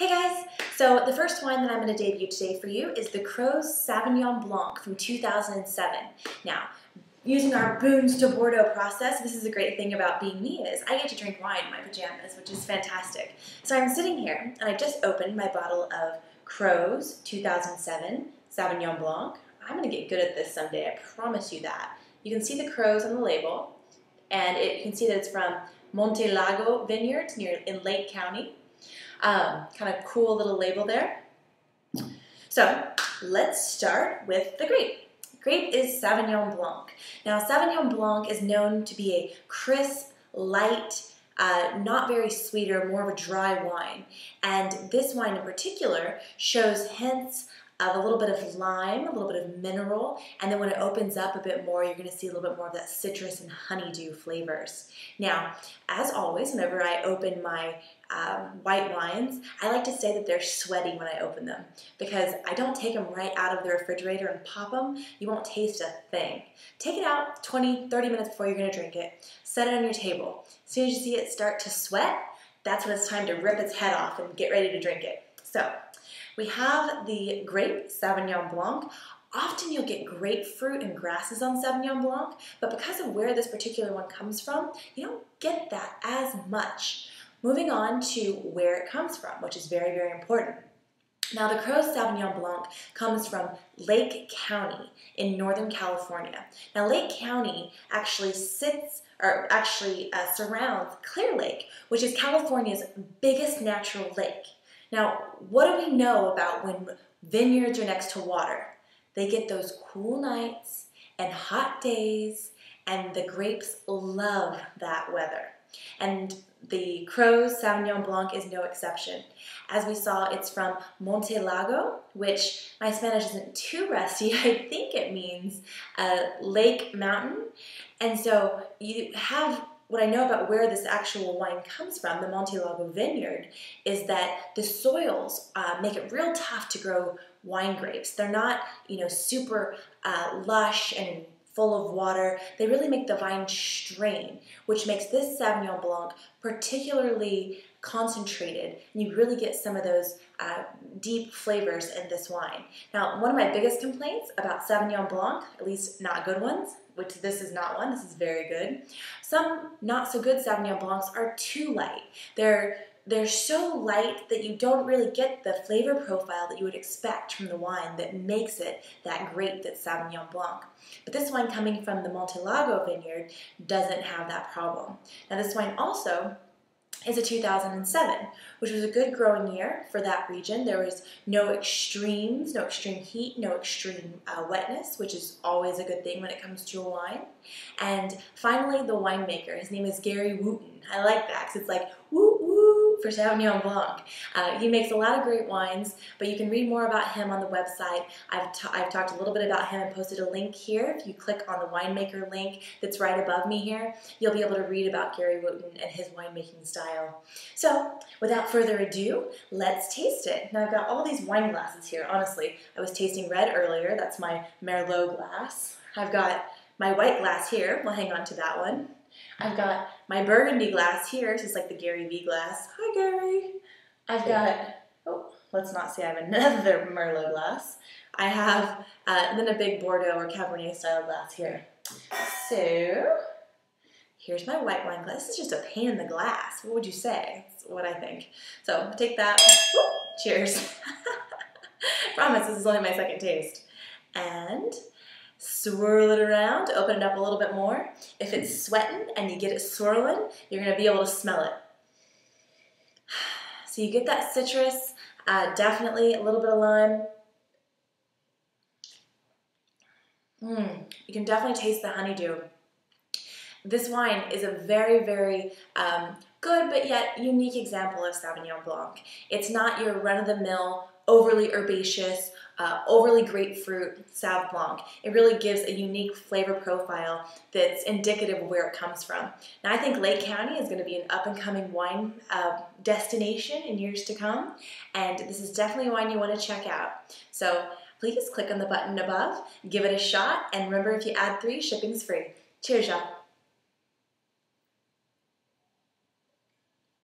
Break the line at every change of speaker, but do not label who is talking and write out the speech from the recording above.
Hey guys! So the first wine that I'm going to debut today for you is the Croze Sauvignon Blanc from 2007. Now, using our Boones to Bordeaux process, this is a great thing about being me is I get to drink wine in my pajamas, which is fantastic. So I'm sitting here and I just opened my bottle of Croze 2007 Sauvignon Blanc. I'm going to get good at this someday, I promise you that. You can see the Croze on the label, and you can see that it's from Lago Vineyards in Lake County. Kind of cool little label there. So let's start with the grape. Grape is Sauvignon Blanc. Now Sauvignon Blanc is known to be a crisp, light, not very sweet or more of a dry wine. And this wine in particular shows hints of a little bit of lime, a little bit of mineral, and then when it opens up a bit more, you're going to see a little bit more of that citrus and honeydew flavors. Now, as always, whenever I open my white wines, I like to say that they're sweaty when I open them because I don't take them right out of the refrigerator and pop them. You won't taste a thing. Take it out 20, 30 minutes before you're going to drink it. Set it on your table. As soon as you see it start to sweat, that's when it's time to rip its head off and get ready to drink it. So, we have the grape Sauvignon Blanc. Often you'll get grapefruit and grasses on Sauvignon Blanc, but because of where this particular one comes from, you don't get that as much. Moving on to where it comes from, which is very, very important. Now, the Croze Sauvignon Blanc comes from Lake County in Northern California. Now, Lake County actually surrounds Clear Lake, which is California's biggest natural lake. Now, what do we know about when vineyards are next to water? They get those cool nights and hot days, and the grapes love that weather. And the Croze Sauvignon Blanc is no exception. As we saw, it's from Lago, which my Spanish isn't too rusty. I think it means lake mountain. And so you have what I know about where this actual wine comes from, the Lago vineyard, is that the soils make it real tough to grow wine grapes. They're not, super lush and full of water. They really make the vine strain, which makes this Sauvignon Blanc particularly concentrated, and you really get some of those deep flavors in this wine. Now, one of my biggest complaints about Sauvignon Blanc, at least not good ones, which this is not one, this is very good. Some not so good Sauvignon Blancs are too light. They're so light that you don't really get the flavor profile that you would expect from the wine that makes it that great that's Sauvignon Blanc. But this wine coming from the Lago vineyard doesn't have that problem. Now this wine also is a 2007, which was a good growing year for that region. There was no extremes, no extreme heat, no extreme wetness, which is always a good thing when it comes to a wine. And finally, the winemaker, his name is Gary Wooten. I like that because it's like woo woo for Sauvignon Blanc. He makes a lot of great wines, but you can read more about him on the website. I've talked a little bit about him and posted a link here. If you click on the winemaker link that's right above me here, you'll be able to read about Gary Wooten and his winemaking style. So, without further ado, let's taste it. Now I've got all these wine glasses here. Honestly, I was tasting red earlier. That's my Merlot glass. I've got my white glass here. We'll hang on to that one. I've got my burgundy glass here. This is like the Gary V glass. Hi, Gary. I've got, let's not say I have another Merlot glass. I have then a big Bordeaux or Cabernet style glass here. So, here's my white wine glass. This is just a pain in the glass. What would you say? That's what I think. So, take that. Cheers. Promise, this is only my second taste. And swirl it around, open it up a little bit more. If it's sweating and you get it swirling, you're going to be able to smell it. So you get that citrus, definitely a little bit of lime. You can definitely taste the honeydew. This wine is a very, very good but yet unique example of Sauvignon Blanc. It's not your run-of-the-mill, overly herbaceous, overly grapefruit Sauv Blanc. It really gives a unique flavor profile that's indicative of where it comes from. Now I think Lake County is going to be an up-and-coming wine destination in years to come, and this is definitely a wine you want to check out. So please click on the button above, give it a shot, and remember if you add 3, shipping's free. Cheers, y'all.